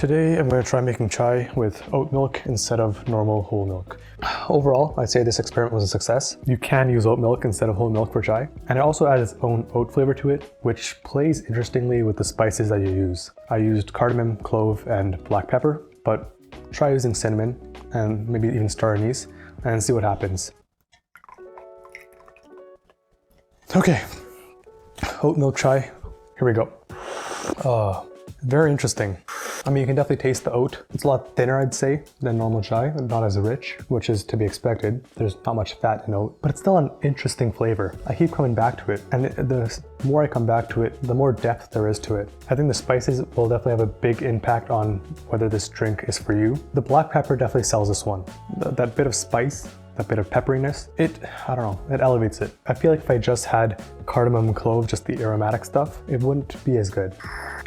Today I'm going to try making chai with oat milk instead of normal whole milk. Overall, I'd say this experiment was a success. You can use oat milk instead of whole milk for chai. And it also adds its own oat flavor to it, which plays interestingly with the spices that you use. I used cardamom, clove, and black pepper, but try using cinnamon and maybe even star anise and see what happens. Okay, oat milk chai, here we go. Very interesting. I mean, you can definitely taste the oat. It's a lot thinner, I'd say, than normal chai, not as rich, which is to be expected. There's not much fat in oat, but it's still an interesting flavor. I keep coming back to it, and the more I come back to it, the more depth there is to it. I think the spices will definitely have a big impact on whether this drink is for you. The black pepper definitely sells this one. That bit of spice, that bit of pepperiness, I don't know, it elevates it. I feel like if I just had cardamom and clove, just the aromatic stuff, it wouldn't be as good.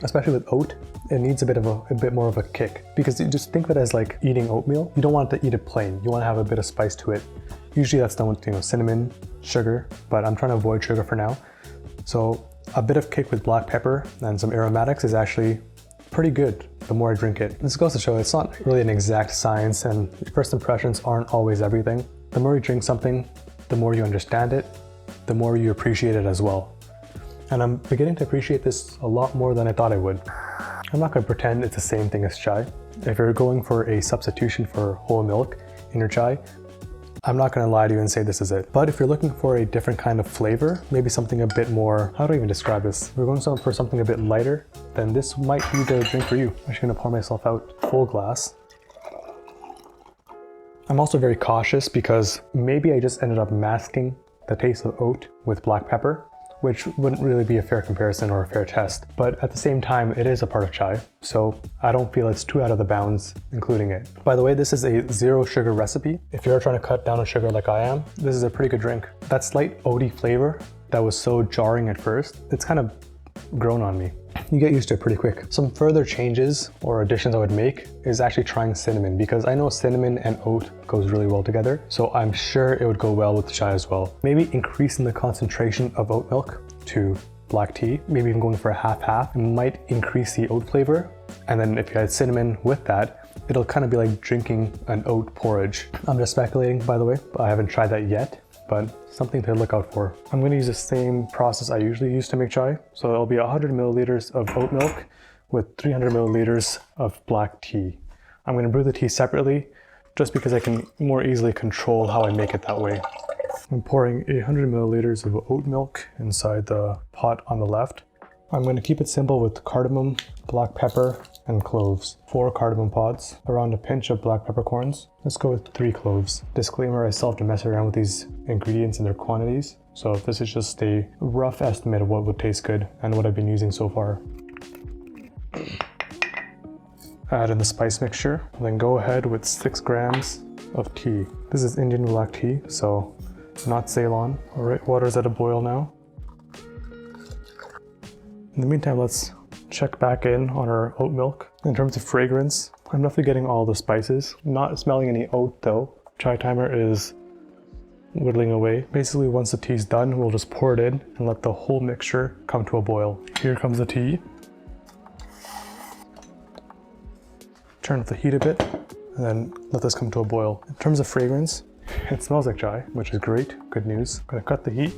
Especially with oat, it needs a bit more of a kick, because you just think of it as like eating oatmeal. You don't want to eat it plain. You want to have a bit of spice to it. Usually that's done with, cinnamon, sugar, but I'm trying to avoid sugar for now. So a bit of kick with black pepper and some aromatics is actually pretty good the more I drink it. This goes to show it's not really an exact science, and first impressions aren't always everything. The more you drink something, the more you understand it, the more you appreciate it as well. And I'm beginning to appreciate this a lot more than I thought I would. I'm not going to pretend it's the same thing as chai. If you're going for a substitution for whole milk in your chai, I'm not going to lie to you and say this is it. But if you're looking for a different kind of flavor, maybe something a bit more, how do I even describe this? If you're going for something a bit lighter, then this might be the drink for you. I'm just going to pour myself out full glass. I'm also very cautious because maybe I just ended up masking the taste of oat with black pepper, which wouldn't really be a fair comparison or a fair test. But at the same time, it is a part of chai, so I don't feel it's too out of the bounds including it. By the way, this is a 0 sugar recipe. If you're trying to cut down on sugar like I am, this is a pretty good drink. That slight oaty flavor that was so jarring at first, it's kind of grown on me. You get used to it pretty quick. Some further changes or additions I would make is actually trying cinnamon, because I know cinnamon and oat goes really well together, so I'm sure it would go well with chai as well. Maybe increasing the concentration of oat milk to black tea, maybe even going for a half-half, might increase the oat flavor. And then if you add cinnamon with that, it'll kind of be like drinking an oat porridge. I'm just speculating, by the way, I haven't tried that yet, but something to look out for. I'm going to use the same process I usually use to make chai. So it'll be 100 milliliters of oat milk with 300 milliliters of black tea. I'm going to brew the tea separately just because I can more easily control how I make it that way. I'm pouring 100 milliliters of oat milk inside the pot on the left. I'm going to keep it simple with cardamom, black pepper, and cloves. 4 cardamom pods, around a pinch of black peppercorns. Let's go with 3 cloves. Disclaimer, I still have to mess around with these ingredients and their quantities, so this is just a rough estimate of what would taste good and what I've been using so far. Add in the spice mixture, and then go ahead with 6 grams of tea. This is Indian black tea, so not Ceylon. All right, water's at a boil now. In the meantime, let's check back in on our oat milk. In terms of fragrance, I'm definitely getting all the spices. Not smelling any oat though. Chai timer is whittling away. Basically, once the tea's done, we'll just pour it in and let the whole mixture come to a boil. Here comes the tea. Turn up the heat a bit and then let this come to a boil. In terms of fragrance, it smells like chai, which is great, good news. I'm gonna cut the heat.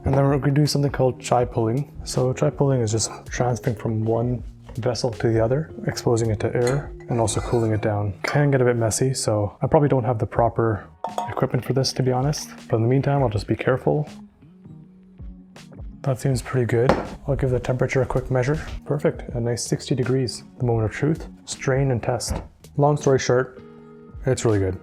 And then we're going to do something called chai pulling. So chai pulling is just transferring from one vessel to the other, exposing it to air, and also cooling it down. Can get a bit messy, so I probably don't have the proper equipment for this, to be honest. But in the meantime, I'll just be careful. That seems pretty good. I'll give the temperature a quick measure. Perfect, a nice 60 degrees. The moment of truth. Strain and test. Long story short, it's really good.